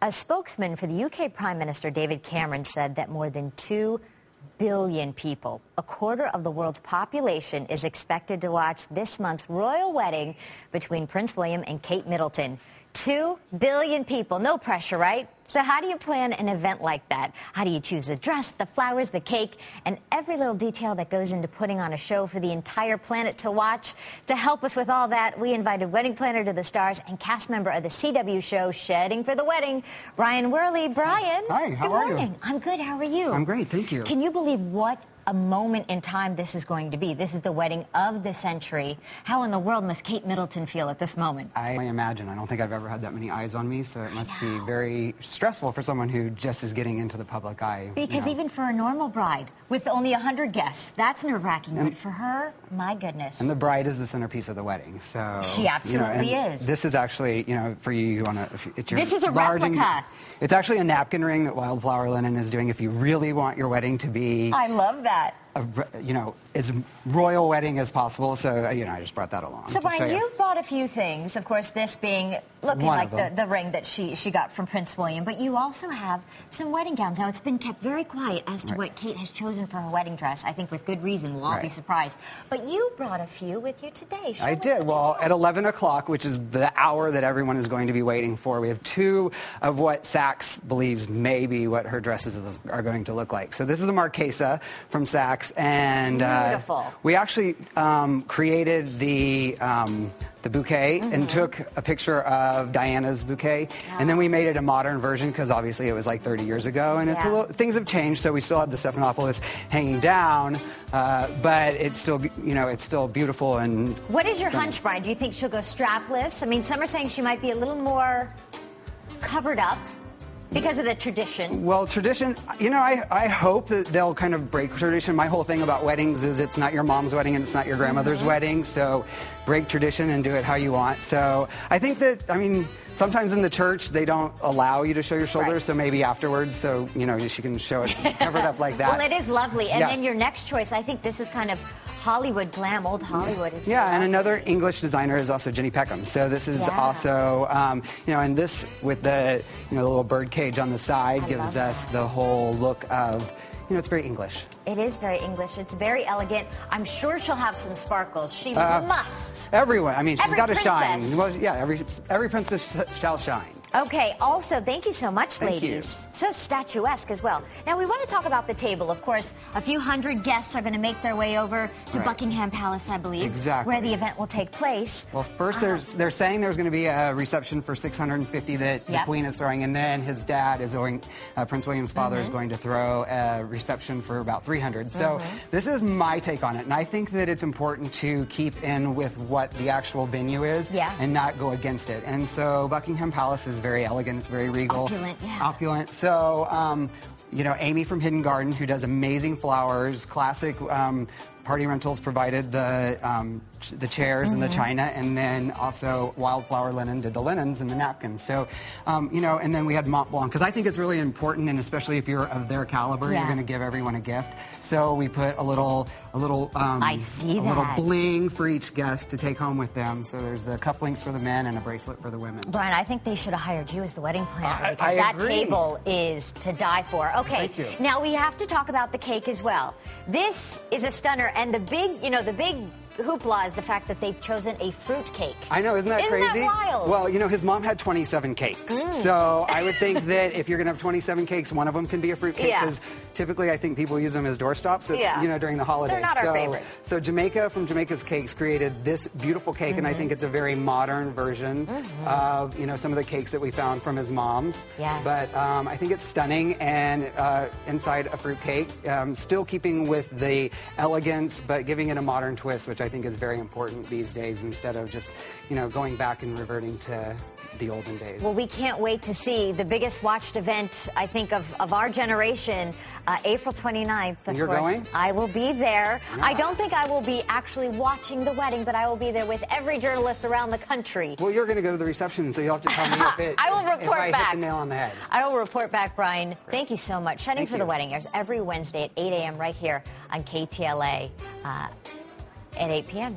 A spokesman for the UK Prime Minister David Cameron said that more than 2 billion people, a quarter of the world's population, is expected to watch this month's royal wedding between Prince William and Kate Middleton. 2 billion people. No pressure, right? So how do you plan an event like that? How do you choose the dress, the flowers, the cake, and every little detail that goes into putting on a show for the entire planet to watch? To help us with all that, we invited wedding planner to the stars and cast member of the CW show Shedding for the Wedding, Brian Worley. Brian. Hi, how are you? Good morning. I'm good. How are you? I'm great, thank you. Can you believe what a moment in time this is going to be? This is the wedding of the century. How in the world must Kate Middleton feel at this moment? I imagine. I don't think I've ever had that many eyes on me, so it must be very stressful for someone who just is getting into the public eye. Because even for a normal bride with only 100 guests, that's nerve-wracking. But for her, my goodness. And the bride is the centerpiece of the wedding, so she absolutely is. This is actually, for you want to. It's your this is a replica. It's actually a napkin ring that Wildflower Linen is doing. If you really want your wedding to be, I love that. As royal wedding as possible. So, I just brought that along. So, Brian, you've brought a few things. Of course, this being looking like the ring that she got from Prince William. But you also have some wedding gowns. Now, it's been kept very quiet as to what Kate has chosen for her wedding dress. I think with good reason. We'll all be surprised. But you brought a few with you today. I did. Well, at 11 o'clock, which is the hour that everyone is going to be waiting for, we have 2 of what Saks believes may be what her dresses are going to look like. So this is a Marquesa from Saks. And we actually created the bouquet and took a picture of Diana's bouquet, and then we made it a modern version because obviously it was like 30 years ago, and it's a little, things have changed. So we still have the Stephanopoulos hanging down, but it's still it's still beautiful. And what is your hunch, Brian? Do you think she'll go strapless? I mean, some are saying she might be a little more covered up because of the tradition. Well, tradition, I hope that they'll kind of break tradition. My whole thing about weddings is it's not your mom's wedding and it's not your grandmother's wedding, so break tradition and do it how you want. So I think that, sometimes in the church they don't allow you to show your shoulders, so maybe afterwards, so, she can show it covered up like that. Well, it is lovely. And then your next choice, I think this is kind of Hollywood glam, old Hollywood. And another English designer is also Jenny Peckham. So this is also, and this with the, the little bird cage on the side gives us the whole look of, it's very English. It is very English. It's very elegant. I'm sure she'll have some sparkles. She must. Everyone. She's got to shine. Well, yeah, every princess shall shine. Okay, also, thank you so much, ladies. So statuesque as well. Now, we want to talk about the table. Of course, a few hundred guests are going to make their way over to Buckingham Palace, I believe, where the event will take place. Well, first, they're saying there's going to be a reception for 650 that the Queen is throwing, and then his dad is going, Prince William's father is going to throw a reception for about 300. So this is my take on it, and I think that it's important to keep in with what the actual venue is and not go against it. And so Buckingham Palace is very elegant, it's very regal. Opulent. So, Amy from Hidden Garden, who does amazing flowers, classic party rentals, provided the chairs and the china, and then also Wildflower Linen did the linens and the napkins. So, and then we had Mont Blanc, because I think it's really important, and especially if you're of their caliber, you're going to give everyone a gift. So we put a little bling for each guest to take home with them. So there's the cufflinks for the men and a bracelet for the women. Brian, I think they should have hired you as the wedding planner, because that table is to die for. Okay, now we have to talk about the cake as well. This is a stunner, and the big, the big hoopla is the fact that they've chosen a fruit cake. I know, isn't that crazy? Isn't that wild? Well, his mom had 27 cakes. So I would think that if you're going to have 27 cakes, one of them can be a fruit cake, because typically I think people use them as doorstops, during the holidays. They're not our favorite. So Jamaica from Jamaica's Cakes created this beautiful cake, and I think it's a very modern version of, some of the cakes that we found from his mom's. But I think it's stunning, and inside a fruit cake, still keeping with the elegance, but giving it a modern twist, which I think is very important these days, instead of just, going back and reverting to the olden days. Well, we can't wait to see the biggest watched event, I think, of our generation, April 29th. And you're going? I will be there. Yeah. I don't think I will be actually watching the wedding, but I will be there with every journalist around the country. Well, you're going to go to the reception, so you'll have to tell me if I will report if I back. hit the nail on the head. I will report back, Brian. Great. Thank you so much. Shedding for the Wedding airs every Wednesday at 8 a.m. right here on KTLA at 8 p.m.,